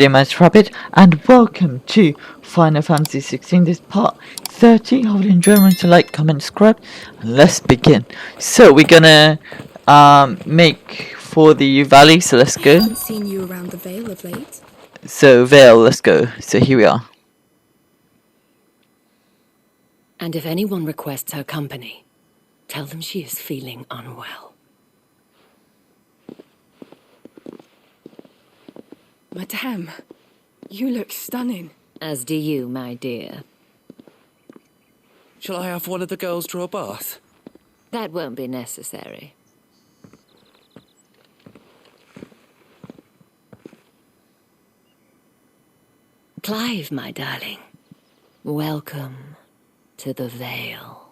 Much Rabbit, and welcome to Final Fantasy 16. This part 30. Hope you enjoy. Remember to like, comment, subscribe, and let's begin. So we're gonna make for the valley. So let's I go. haven't seen you around the Vale of late. So Vale, let's go. So here we are. And if anyone requests her company, tell them she is feeling unwell. Madame, you look stunning. As do you, my dear. Shall I have one of the girls draw a bath? That won't be necessary. Clive, my darling. Welcome to the Vale.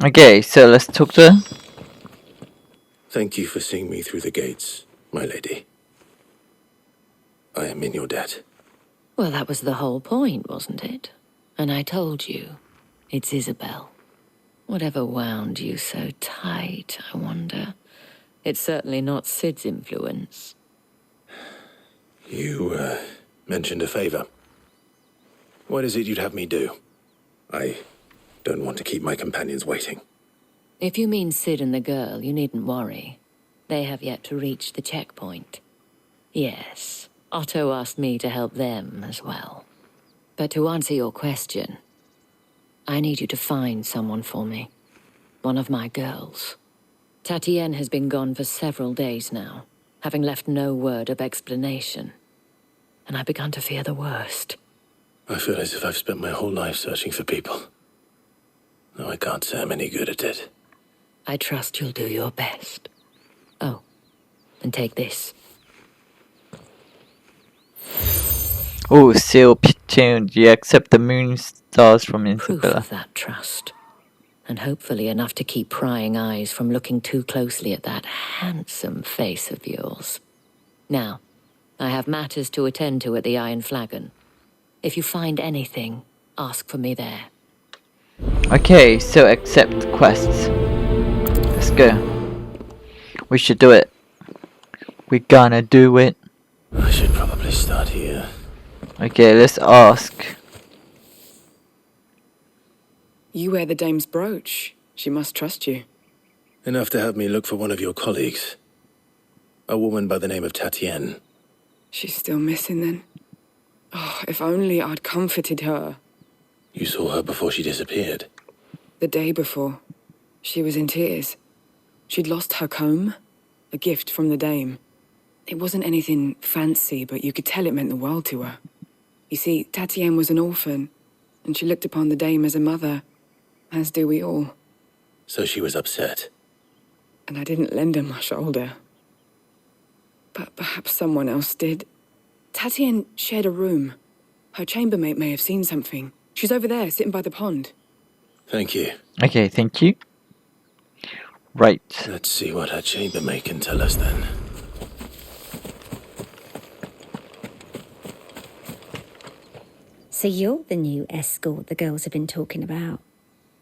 Okay, so let's talk to her. Thank you for seeing me through the gates, my lady. I am in your debt. Well, that was the whole point, wasn't it? And I told you, it's Isabel. Whatever wound you so tight, I wonder. It's certainly not Sid's influence. You, mentioned a favor. What is it you'd have me do? I don't want to keep my companions waiting. If you mean Sid and the girl, you needn't worry. They have yet to reach the checkpoint. Yes, Otto asked me to help them as well. But to answer your question, I need you to find someone for me. One of my girls. Tatienne has been gone for several days now, having left no word of explanation. And I've begun to fear the worst. I feel as if I've spent my whole life searching for people. No, I can't say I'm any good at it. I trust you'll do your best. Oh, and take this. Oh, seal tuned. You accept the moon stars from Proof Isabella. of that trust. And hopefully enough to keep prying eyes from looking too closely at that handsome face of yours. Now, I have matters to attend to at the Iron Flagon. If you find anything, ask for me there. Okay, so accept quests. Let's go. We should do it. We're gonna do it. I should probably start here. Okay, let's ask. You wear the dame's brooch. She must trust you. Enough to have me look for one of your colleagues. A woman by the name of Tatienne. She's still missing then. Oh, if only I'd comforted her. You saw her before she disappeared. The day before, she was in tears. She'd lost her comb, a gift from the dame. It wasn't anything fancy, but you could tell it meant the world to her. You see, Tatienne was an orphan, and she looked upon the dame as a mother, as do we all. So she was upset. And I didn't lend her my shoulder. But perhaps someone else did. Tatienne shared a room. Her chambermaid may have seen something. She's over there, sitting by the pond. Thank you. Okay, thank you. Right. Let's see what her chambermaid can tell us then. So you're the new escort the girls have been talking about.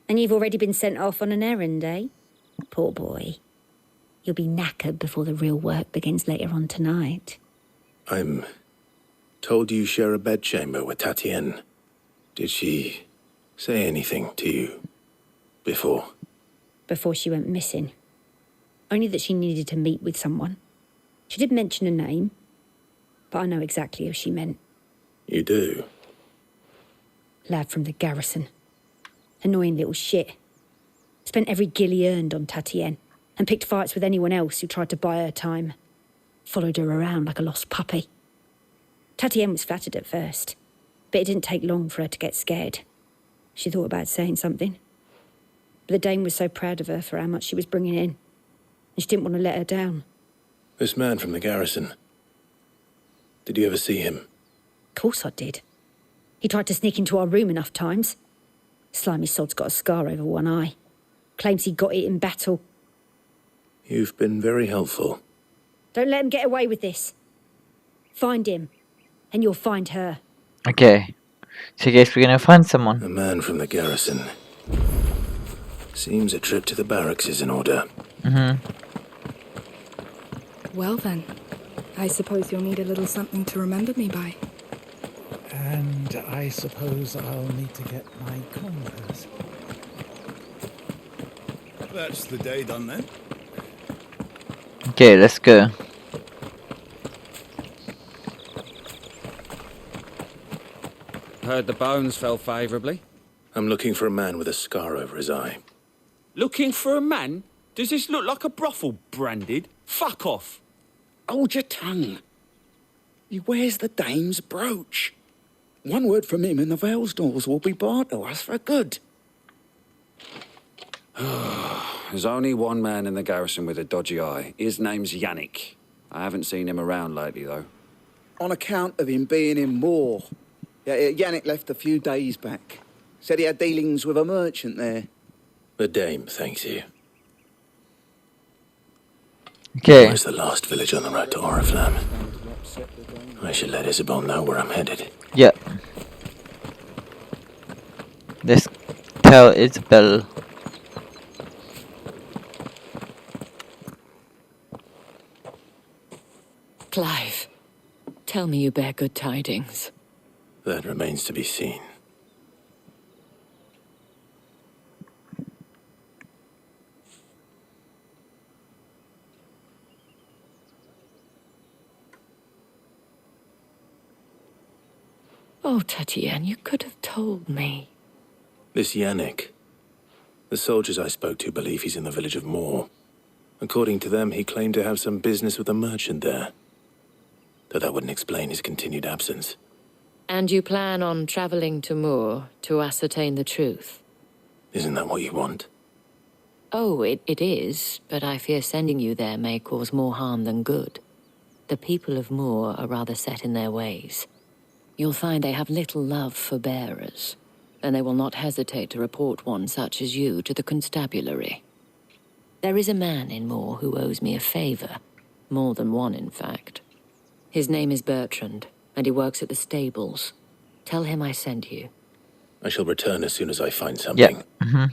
And you've already been sent off on an errand, eh? Poor boy. You'll be knackered before the real work begins later on tonight. I'm told you share a bedchamber with Tatienne. Did she say anything to you before? Before she went missing. Only that she needed to meet with someone. She did mention a name, but I know exactly who she meant. You do? Lad from the garrison. Annoying little shit. Spent every guil he earned on Tatienne, and picked fights with anyone else who tried to buy her time. Followed her around like a lost puppy. Tatienne was flattered at first, but it didn't take long for her to get scared. She thought about saying something. But the dame was so proud of her for how much she was bringing in, and she didn't want to let her down. This man from the garrison. Did you ever see him? Of course I did. He tried to sneak into our room enough times. Slimy sod's got a scar over one eye. Claims he got it in battle. You've been very helpful. Don't let him get away with this. Find him, and you'll find her. Okay. So I guess we're gonna find someone. A man from the garrison. Seems a trip to the barracks is in order. Well then, I suppose you'll need a little something to remember me by. And I suppose I'll need to get my corners. That's the day done then. Okay, let's go. Heard the bones fell favourably. I'm looking for a man with a scar over his eye. Looking for a man? Does this look like a brothel, Branded? Fuck off! Hold your tongue. He wears the dame's brooch. One word from him and the Vale's doors will be barred to us for good. There's only one man in the garrison with a dodgy eye. His name's Yannick. I haven't seen him around lately, though. On account of him being in Moor. Yeah, Yannick left a few days back. Said he had dealings with a merchant there. The dame thanks you. Okay. Where's the last village on the road to Oriflamme? I should let Isabel know where I'm headed. Yep. Let's tell Isabel. Clive, tell me you bear good tidings. That remains to be seen. Oh, Tatienne, you could have told me. This Yannick. The soldiers I spoke to believe he's in the village of Moor. According to them, he claimed to have some business with a merchant there. Though that wouldn't explain his continued absence. And you plan on travelling to Moor to ascertain the truth? Isn't that what you want? Oh, it is, but I fear sending you there may cause more harm than good. The people of Moor are rather set in their ways. You'll find they have little love for bearers, and they will not hesitate to report one such as you to the constabulary. There is a man in Moor who owes me a favour, more than one in fact. His name is Bertrand, and he works at the stables. Tell him I sent you. I shall return as soon as I find something. Yeah.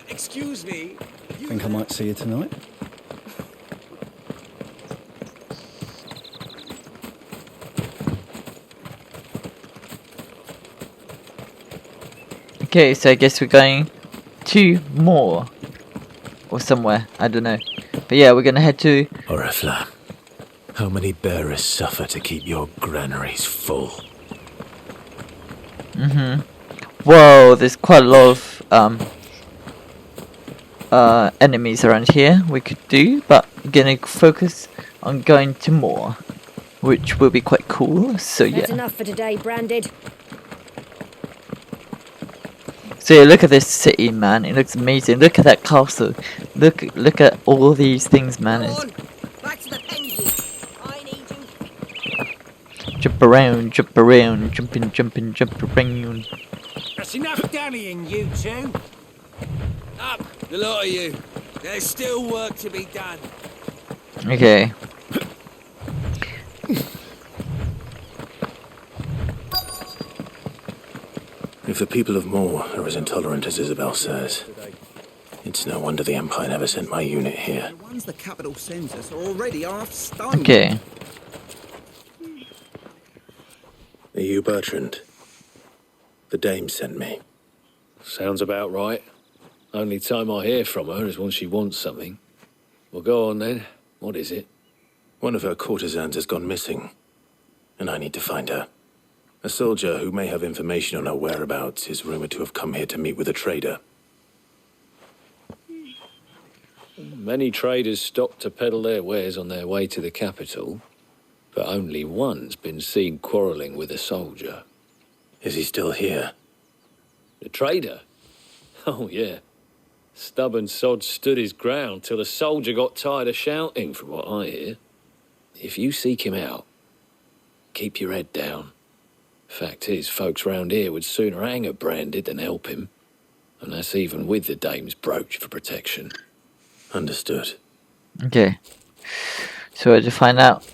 Excuse me. Think I might see you tonight? Okay, so I guess we're going to Moor. Or somewhere, I don't know. But yeah, we're gonna head to... Oriflamme, how many bearers suffer to keep your granaries full? Whoa, there's quite a lot of enemies around here we could do, but we're gonna focus on going to Moor, which will be quite cool, so That's yeah. enough for today, Branded. So yeah, look at this city, man, it looks amazing. Look at that castle. Look at all these things, man. Back to the penguin. I need you. Jump around, jump around. That's enough dallying, you two. Up, the lot of you. There's still work to be done. Okay. If the people of Moor are as intolerant as Isabel says, it's no wonder the Empire never sent my unit here. The ones the capital sends us are already half stoned. Okay. Are you Bertrand? The dame sent me. Sounds about right. Only time I hear from her is when she wants something. Well, go on then. What is it? One of her courtesans has gone missing, and I need to find her. A soldier who may have information on her whereabouts is rumored to have come here to meet with a trader. Many traders stop to peddle their wares on their way to the capital, but only one's been seen quarrelling with a soldier. Is he still here? The trader? Oh, yeah. Stubborn sod stood his ground till the soldier got tired of shouting, from what I hear. If you seek him out, keep your head down. Fact is, folks round here would sooner hang a Branded than help him. And that's even with the dame's brooch for protection. Understood. Okay. So where to find out?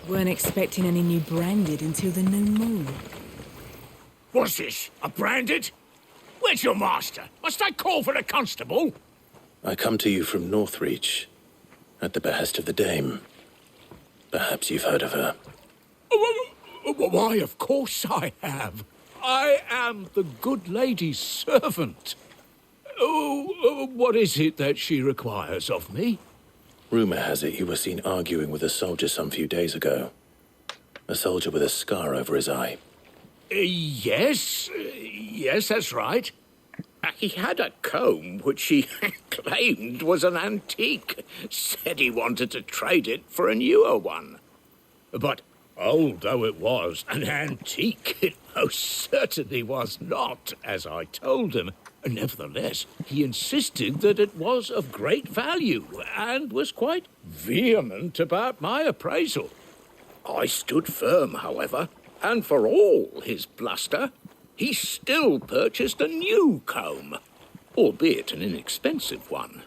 Weren't expecting any new branded until the new moon. What's this? A branded? Where's your master? Must I call for the constable? I come to you from Northreach, at the behest of the dame. Perhaps you've heard of her. Why, of course I have. I am the good lady's servant. What is it that she requires of me? Rumor has it you were seen arguing with a soldier some few days ago. A soldier with a scar over his eye. Yes, that's right. He had a comb which he claimed was an antique. Said he wanted to trade it for a newer one. But old though it was, an antique it most certainly was not, as I told him. Nevertheless, he insisted that it was of great value and was quite vehement about my appraisal. I stood firm, however, and for all his bluster, he still purchased a new comb, albeit an inexpensive one.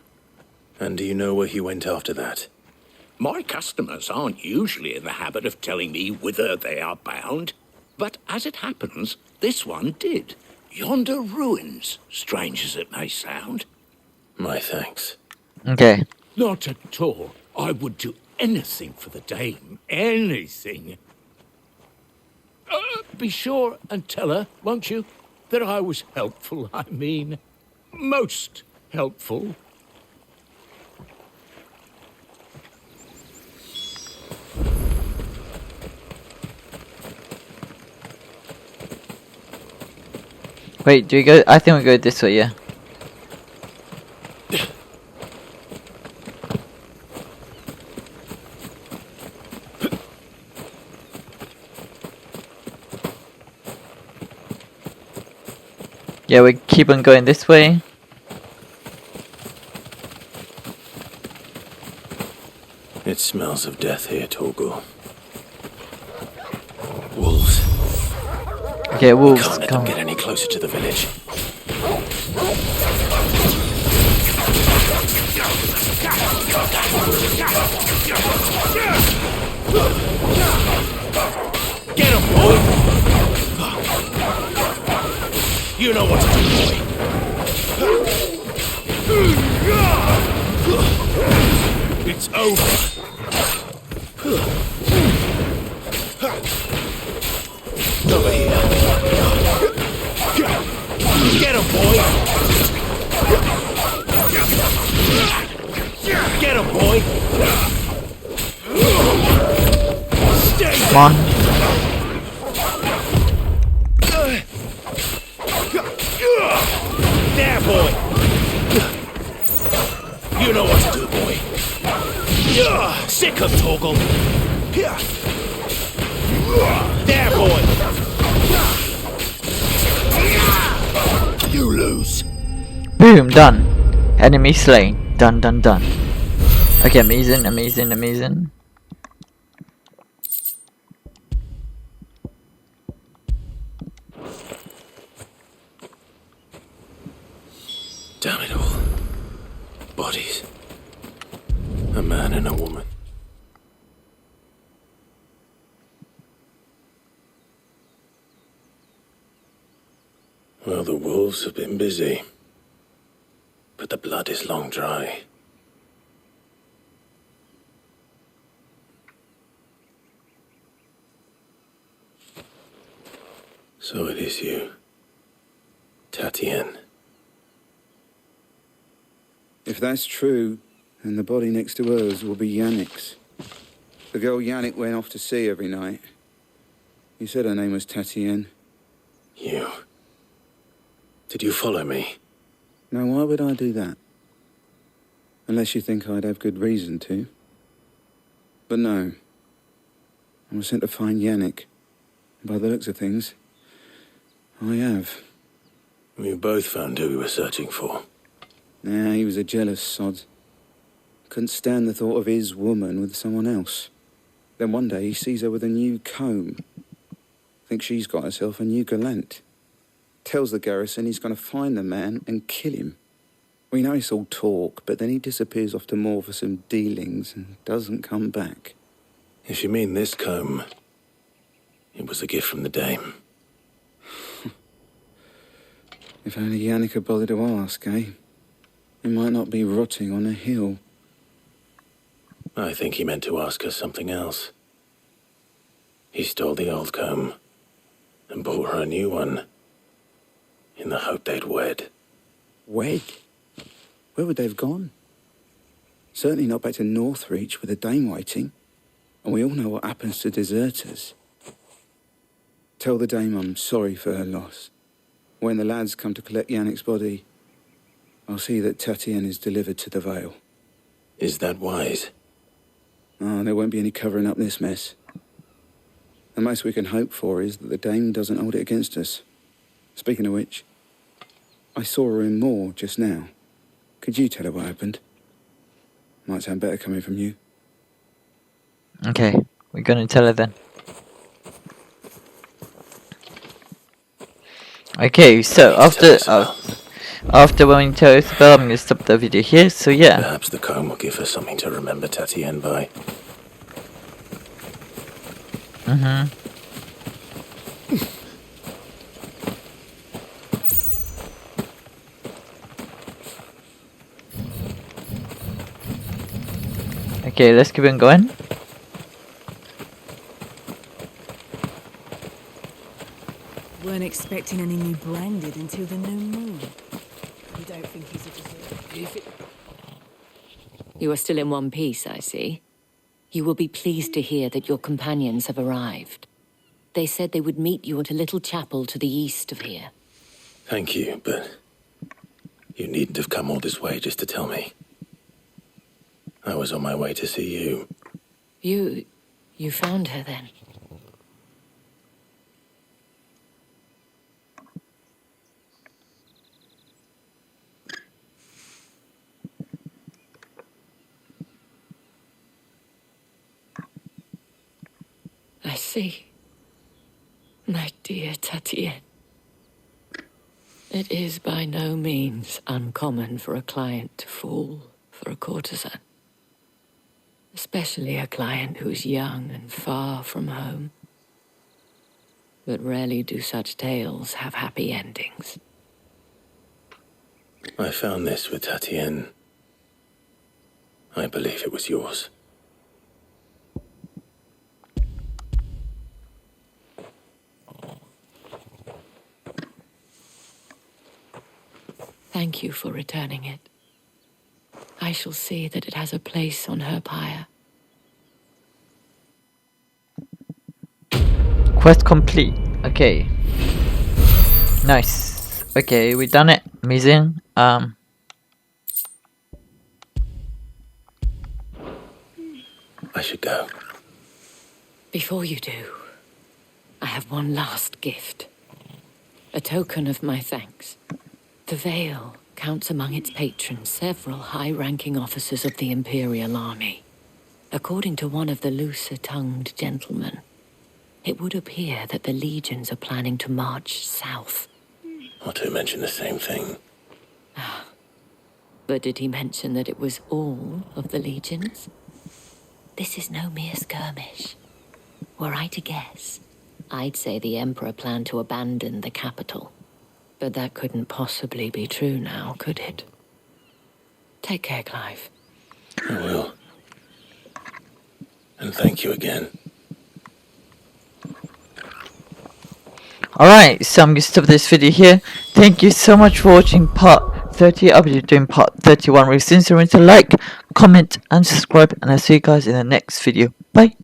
And do you know where he went after that? My customers aren't usually in the habit of telling me whither they are bound, but as it happens, this one did. Yonder ruins, strange as it may sound. My thanks. Okay. Not at all. I would do anything for the dame. Anything. Be sure and tell her, won't you, that I was helpful, I mean. Most helpful. Wait, do we go? I think we go this way, yeah. Yeah, we keep on going this way. It smells of death here, Torgal. Wolves. Okay, wolves, Can't let them get any closer to the village. Get him, boy! You know what to do, boy. It's over. Over here. Get him, boy! Get him, boy! Stay! Come on. There, boy! You know what to do, boy. Sick of Torgal. There, boy! You lose. Boom, done. Enemy slain. Done, done, done. Okay, amazing, amazing, amazing. Damn it all. Bodies. A man and a woman. Well, the wolves have been busy. But the blood is long dry. So it is you, Tatienne. If that's true, then the body next to hers will be Yannick's. The girl Yannick went off to sea every night. You said her name was Tatienne. You. Did you follow me? Now, why would I do that? Unless you think I'd have good reason to. But no. I was sent to find Yannick. By the looks of things, I have. We both found who we were searching for. Nah, he was a jealous sod. Couldn't stand the thought of his woman with someone else. Then one day he sees her with a new comb. Thinks she's got herself a new gallant. Tells the garrison he's going to find the man and kill him. We know it's all talk, but then he disappears off to Moor for some dealings and doesn't come back. If you mean this comb, it was a gift from the dame. If only Yannick had bothered to ask, eh? He might not be rotting on a hill. I think he meant to ask her something else. He stole the old comb and bought her a new one in the hope they'd wed. Wed? Where would they have gone? Certainly not back to Northreach with a dame waiting. And we all know what happens to deserters. Tell the dame I'm sorry for her loss. When the lads come to collect Yannick's body, I'll see that Tatienne is delivered to the Vale. Is that wise? Oh, there won't be any covering up this mess. The most we can hope for is that the dame doesn't hold it against us. Speaking of which, I saw her in Moor just now. Could you tell her what happened? Might sound better coming from you. Okay, we're gonna tell her then. Okay, so after when we tell Isabel, I'm gonna stop the video here. So yeah. Perhaps the comb will give her something to remember Tatienne by. Okay, let's keep on going. Weren't expecting any new branded until the new moon. You don't think he's a deserter? You are still in one piece, I see. You will be pleased to hear that your companions have arrived. They said they would meet you at a little chapel to the east of here. Thank you, but you needn't have come all this way just to tell me. I was on my way to see you. You found her then? I see. My dear Tatienne. It is by no means uncommon for a client to fall for a courtesan. Especially a client who's young and far from home. But rarely do such tales have happy endings. I found this with Tatienne. I believe it was yours. Thank you for returning it. I shall see that it has a place on her pyre. Quest complete. Okay. Nice. Okay, we done it. Amazing. I should go. Before you do, I have one last gift. A token of my thanks. The Vale counts among its patrons several high-ranking officers of the Imperial Army. According to one of the looser-tongued gentlemen, it would appear that the legions are planning to march south. Otto mentioned the same thing. But did he mention that it was all of the legions? This is no mere skirmish. Were I to guess, I'd say the Emperor planned to abandon the capital. But that couldn't possibly be true now, could it? Take care, Clive. I will. And thank you again. Alright, so I'm gonna stop this video here. Thank you so much for watching part 30. I'll be doing part 31 really soon. So remember to like, comment, and subscribe. And I'll see you guys in the next video. Bye.